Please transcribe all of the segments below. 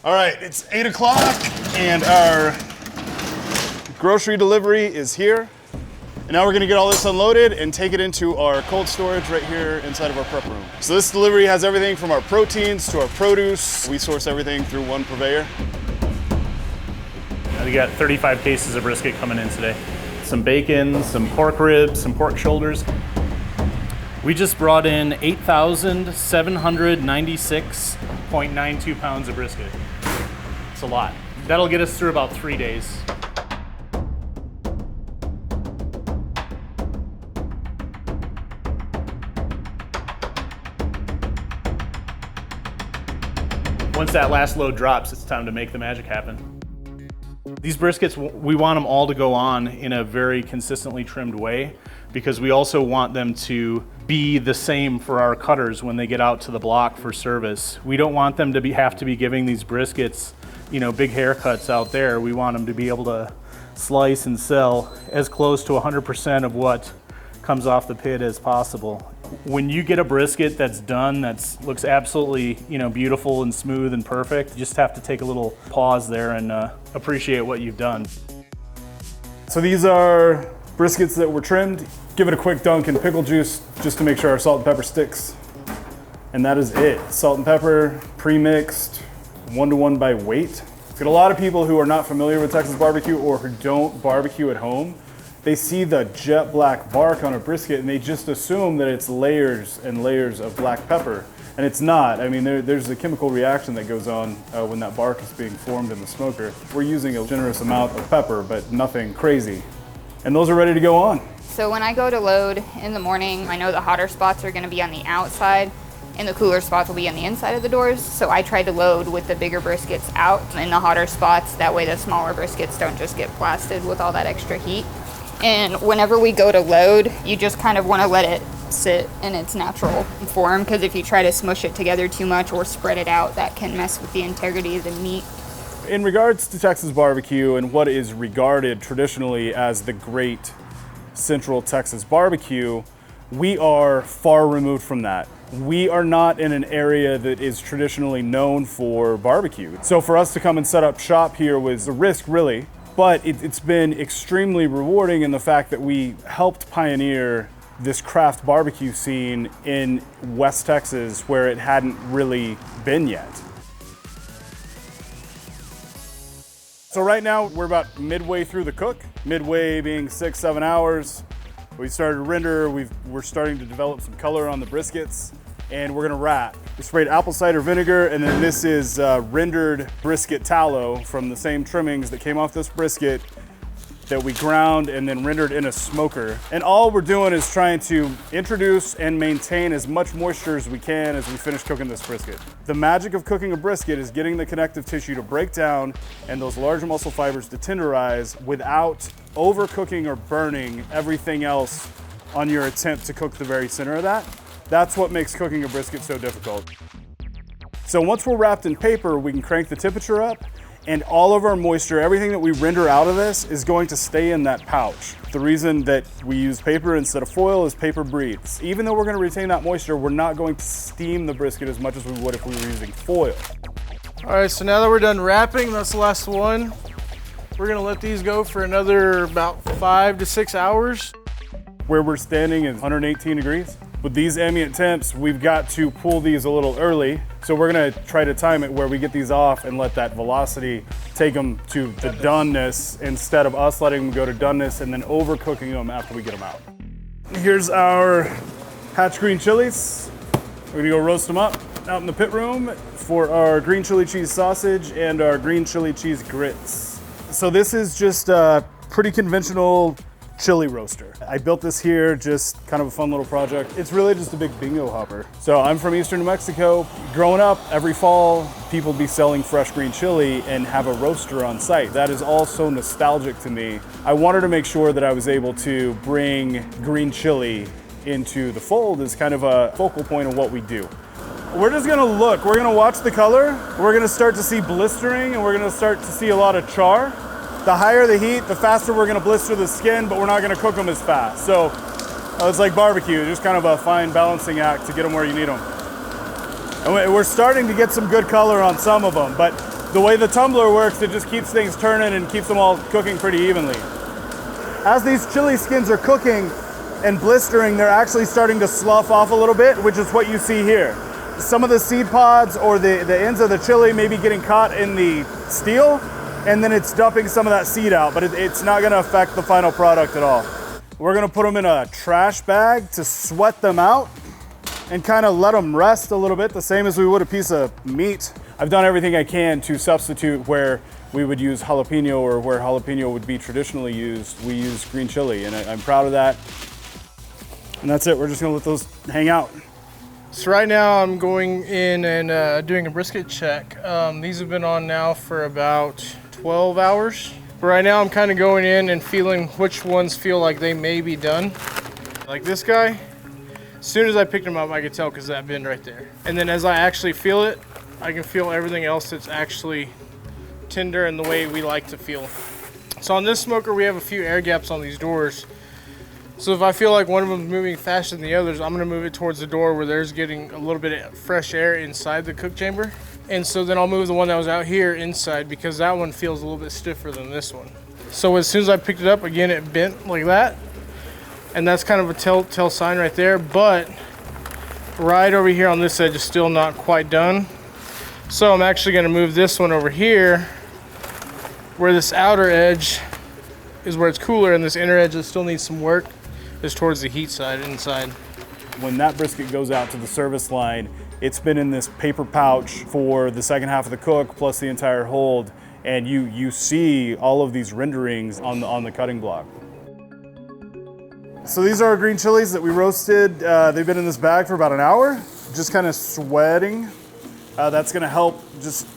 All right, it's 8 o'clock and our grocery delivery is here. And now we're gonna get all this unloaded and take it into our cold storage right here inside of our prep room. So this delivery has everything from our proteins to our produce. We source everything through one purveyor. We got 35 cases of brisket coming in today. Some bacon, some pork ribs, some pork shoulders. We just brought in 8,796.92 pounds of brisket. It's a lot. That'll get us through about 3 days. Once that last load drops, it's time to make the magic happen. These briskets, we want them all to go on in a very consistently trimmed way because we also want them to be the same for our cutters when they get out to the block for service. We don't want them to have to be giving these briskets, big haircuts out there. We want them to be able to slice and sell as close to 100% of what comes off the pit as possible. When you get a brisket that's done, that looks absolutely, beautiful and smooth and perfect, you just have to take a little pause there and appreciate what you've done. So these are briskets that were trimmed. Give it a quick dunk in pickle juice just to make sure our salt and pepper sticks. And that is it. Salt and pepper, pre-mixed, 1-to-1 by weight. We've got a lot of people who are not familiar with Texas barbecue or who don't barbecue at home. They see the jet black bark on a brisket and they just assume that it's layers and layers of black pepper. And it's not. I mean, there's a chemical reaction that goes on when that bark is being formed in the smoker. We're using a generous amount of pepper, but nothing crazy. And those are ready to go on. So when I go to load in the morning, I know the hotter spots are gonna be on the outside and the cooler spots will be on the inside of the doors. So I try to load with the bigger briskets out in the hotter spots. That way the smaller briskets don't just get blasted with all that extra heat. And whenever we go to load, you just kind of want to let it sit in its natural form, because if you try to smush it together too much or spread it out, that can mess with the integrity of the meat. In regards to Texas barbecue and what is regarded traditionally as the great Central Texas barbecue, we are far removed from that. We are not in an area that is traditionally known for barbecue. So for us to come and set up shop here was a risk, really. But it's been extremely rewarding in the fact that we helped pioneer this craft barbecue scene in West Texas where it hadn't really been yet. So right now we're about midway through the cook, midway being 6-7 hours. We started to render, we're starting to develop some color on the briskets, and we're gonna wrap. We sprayed apple cider vinegar, and then this is rendered brisket tallow from the same trimmings that came off this brisket that we ground and then rendered in a smoker. And all we're doing is trying to introduce and maintain as much moisture as we can as we finish cooking this brisket. The magic of cooking a brisket is getting the connective tissue to break down and those large muscle fibers to tenderize without overcooking or burning everything else on your attempt to cook the very center of that. That's what makes cooking a brisket so difficult. So once we're wrapped in paper, we can crank the temperature up, and all of our moisture, everything that we render out of this, is going to stay in that pouch. The reason that we use paper instead of foil is paper breathes. Even though we're going to retain that moisture, we're not going to steam the brisket as much as we would if we were using foil. All right, so now that we're done wrapping, that's the last one. We're gonna let these go for another about 5 to 6 hours. Where we're standing is 118 degrees. With these ambient temps, we've got to pull these a little early. So we're gonna try to time it where we get these off and let that velocity take them to the doneness instead of us letting them go to doneness and then overcooking them after we get them out. Here's our hatch green chilies. We're gonna go roast them up out in the pit room for our green chili cheese sausage and our green chili cheese grits. So this is just a pretty conventional chili roaster. I built this here, just kind of a fun little project. It's really just a big bingo hopper. So I'm from Eastern New Mexico. Growing up, every fall, people would be selling fresh green chili and have a roaster on site. That is all so nostalgic to me. I wanted to make sure that I was able to bring green chili into the fold as kind of a focal point of what we do. We're just gonna look, we're gonna watch the color, we're gonna start to see blistering, and we're gonna start to see a lot of char. The higher the heat, the faster we're gonna blister the skin, but we're not gonna cook them as fast. So it's like barbecue, just kind of a fine balancing act to get them where you need them. And we're starting to get some good color on some of them, but The way the tumbler works, it just keeps things turning and keeps them all cooking pretty evenly. As these chili skins are cooking and blistering, they're actually starting to slough off a little bit, which is what you see here. Some of the seed pods or the ends of the chili may be getting caught in the steel, and then it's dumping some of that seed out, but it's not gonna affect the final product at all. We're gonna put them in a trash bag to sweat them out and kind of let them rest a little bit, the same as we would a piece of meat. I've done everything I can to substitute where we would use jalapeno or where jalapeno would be traditionally used. We use green chili, and I'm proud of that. And that's it, we're just gonna let those hang out. So right now I'm going in and doing a brisket check. These have been on now for about 12 hours. But right now I'm kind of going in and feeling which ones feel like they may be done. Like this guy, as soon as I picked him up, I could tell because that bend right there. And then as I actually feel it, I can feel everything else that's actually tender and the way we like to feel. So on this smoker, we have a few air gaps on these doors. So if I feel like one of them is moving faster than the others, I'm gonna move it towards the door where there's getting a little bit of fresh air inside the cook chamber. And so then I'll move the one that was out here inside because that one feels a little bit stiffer than this one. So as soon as I picked it up, again, it bent like that. And that's kind of a telltale sign right there. But right over here on this edge is still not quite done. So I'm actually gonna move this one over here where this outer edge is where it's cooler and this inner edge that still needs some work is towards the heat side inside. When that brisket goes out to the service line, it's been in this paper pouch for the second half of the cook plus the entire hold, and you see all of these renderings on the cutting block. So these are our green chilies that we roasted. They've been in this bag for about an hour, just kind of sweating. That's gonna help just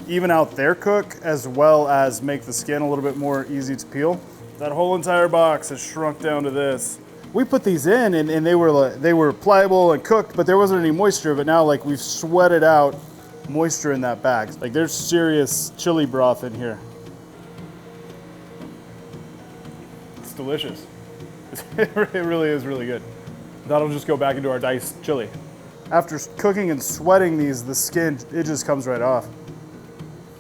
even out their cook as well as make the skin a little bit more easy to peel. That whole entire box has shrunk down to this. We put these in and they were pliable and cooked, but there wasn't any moisture, but now like we've sweated out moisture in that bag. Like there's serious chili broth in here. It's delicious. It really is really good. That'll just go back into our diced chili. After cooking and sweating these, the skin, it just comes right off.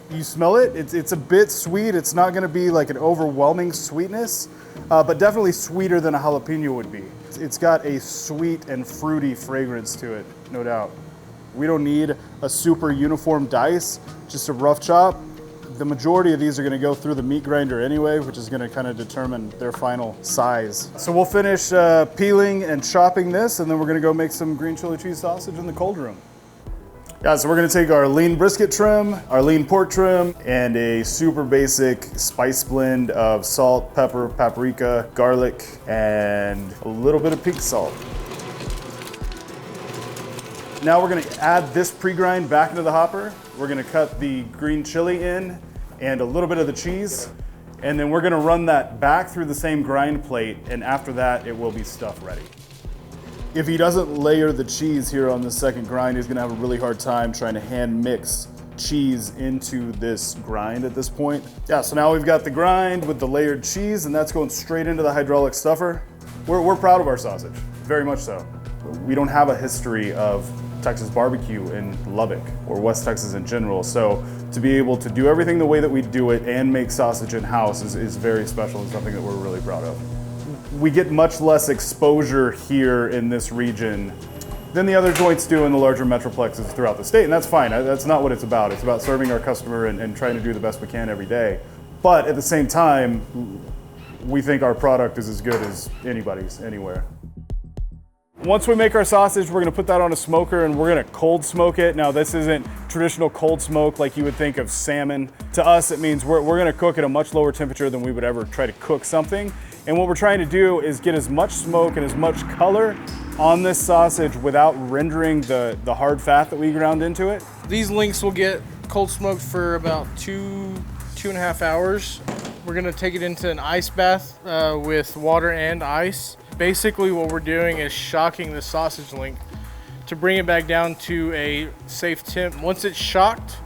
You smell it, it's a bit sweet. It's not gonna be like an overwhelming sweetness, but definitely sweeter than a jalapeno would be. It's got a sweet and fruity fragrance to it, no doubt. We don't need a super uniform dice, just a rough chop. The majority of these are gonna go through the meat grinder anyway, which is gonna kind of determine their final size. So we'll finish peeling and chopping this, and then we're gonna go make some green chili cheese sausage in the cold room. Yeah, so we're gonna take our lean brisket trim, our lean pork trim, and a super basic spice blend of salt, pepper, paprika, garlic, and a little bit of pink salt. Now we're gonna add this pre-grind back into the hopper. We're gonna cut the green chili in and a little bit of the cheese, and then we're gonna run that back through the same grind plate, and after that, it will be stuff ready. If he doesn't layer the cheese here on the second grind, he's gonna have a really hard time trying to hand mix cheese into this grind at this point. Yeah, so now we've got the grind with the layered cheese, and that's going straight into the hydraulic stuffer. We're proud of our sausage, very much so. We don't have a history of Texas barbecue in Lubbock or West Texas in general, so to be able to do everything the way that we do it and make sausage in-house is very special and something that we're really proud of. We get much less exposure here in this region than the other joints do in the larger metroplexes throughout the state, and that's fine. That's not what it's about. It's about serving our customer and trying to do the best we can every day. But at the same time, we think our product is as good as anybody's anywhere. Once we make our sausage, we're gonna put that on a smoker and we're gonna cold smoke it. Now this isn't traditional cold smoke like you would think of salmon. To us, it means we're gonna cook at a much lower temperature than we would ever try to cook something. And what we're trying to do is get as much smoke and as much color on this sausage without rendering the hard fat that we ground into it. These links will get cold smoked for about two and a half hours. We're gonna take it into an ice bath with water and ice. Basically what we're doing is shocking the sausage link to bring it back down to a safe temp. Once it's shocked,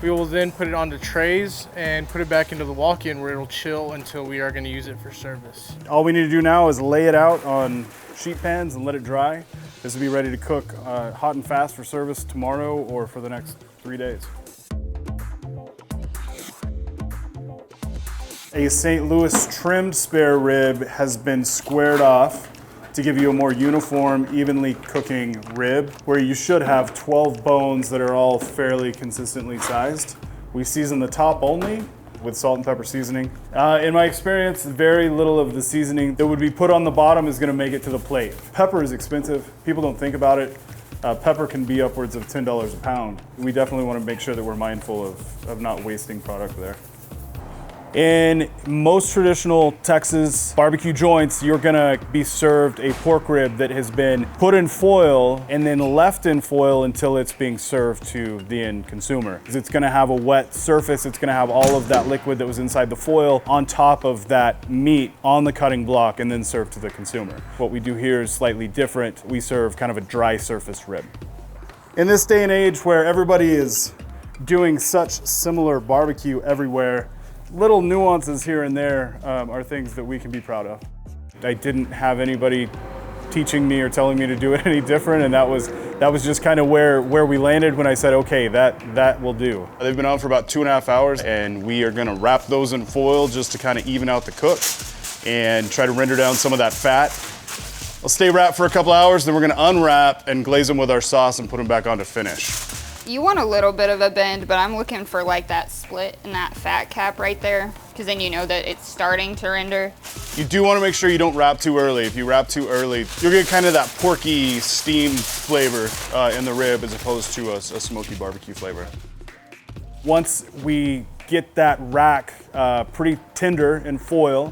we will then put it onto trays and put it back into the walk-in where it'll chill until we are going to use it for service. All we need to do now is lay it out on sheet pans and let it dry. This will be ready to cook hot and fast for service tomorrow or for the next 3 days. A St. Louis trimmed spare rib has been squared off to give you a more uniform, evenly cooking rib, where you should have 12 bones that are all fairly consistently sized. We season the top only with salt and pepper seasoning. In my experience, very little of the seasoning that would be put on the bottom is gonna make it to the plate. Pepper is expensive. People don't think about it. Pepper can be upwards of $10 a pound. We definitely wanna make sure that we're mindful of not wasting product there. In most traditional Texas barbecue joints, you're gonna be served a pork rib that has been put in foil and then left in foil until it's being served to the end consumer. It's gonna have a wet surface, it's gonna have all of that liquid that was inside the foil on top of that meat on the cutting block and then served to the consumer. What we do here is slightly different. We serve kind of a dry surface rib. In this day and age where everybody is doing such similar barbecue everywhere, little nuances here and there are things that we can be proud of. I didn't have anybody teaching me or telling me to do it any different, and that was just kind of where we landed when I said, okay, that will do. They've been on for about 2.5 hours, and we are gonna wrap those in foil just to kind of even out the cook and try to render down some of that fat. I'll stay wrapped for a couple hours, then we're gonna unwrap and glaze them with our sauce and put them back on to finish. You want a little bit of a bend, but I'm looking for like that split and that fat cap right there, because then you know that it's starting to render. You do want to make sure you don't wrap too early. If you wrap too early, you'll get kind of that porky, steamed flavor in the rib as opposed to a smoky barbecue flavor. Once we get that rack pretty tender in foil,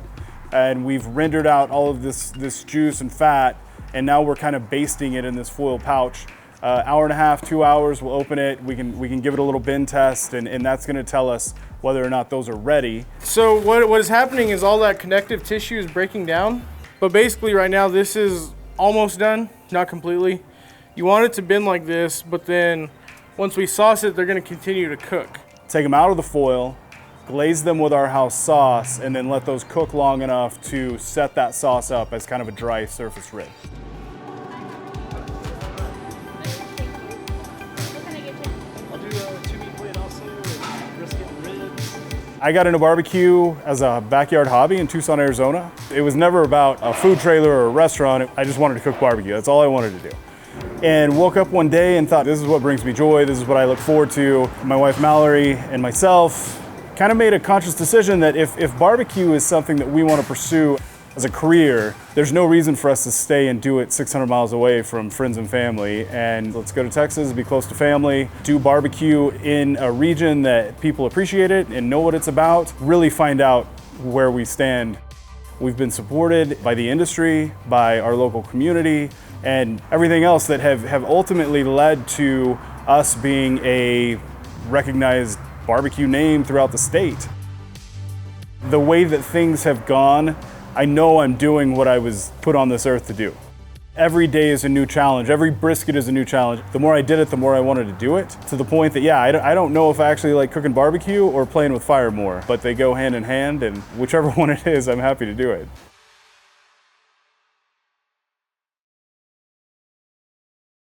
and we've rendered out all of this juice and fat, and now we're kind of basting it in this foil pouch. Hour and a half, 2 hours, we'll open it. We can give it a little bend test, and that's gonna tell us whether or not those are ready. So what is happening is all that connective tissue is breaking down. But basically right now this is almost done, not completely. You want it to bend like this, but then once we sauce it, they're gonna continue to cook. Take them out of the foil, glaze them with our house sauce, and then let those cook long enough to set that sauce up as kind of a dry surface rib. I got into barbecue as a backyard hobby in Tucson, Arizona. It was never about a food trailer or a restaurant. I just wanted to cook barbecue. That's all I wanted to do. And woke up one day and thought, this is what brings me joy. This is what I look forward to. My wife Mallory and myself kind of made a conscious decision that if barbecue is something that we want to pursue as a career, there's no reason for us to stay and do it 600 miles away from friends and family. And let's go to Texas, be close to family, do barbecue in a region that people appreciate it and know what it's about, really find out where we stand. We've been supported by the industry, by our local community, and everything else that have ultimately led to us being a recognized barbecue name throughout the state. The way that things have gone, I know I'm doing what I was put on this earth to do. Every day is a new challenge. Every brisket is a new challenge. The more I did it, the more I wanted to do it, to the point that, yeah, I don't know if I actually like cooking barbecue or playing with fire more, but they go hand in hand, and whichever one it is, I'm happy to do it.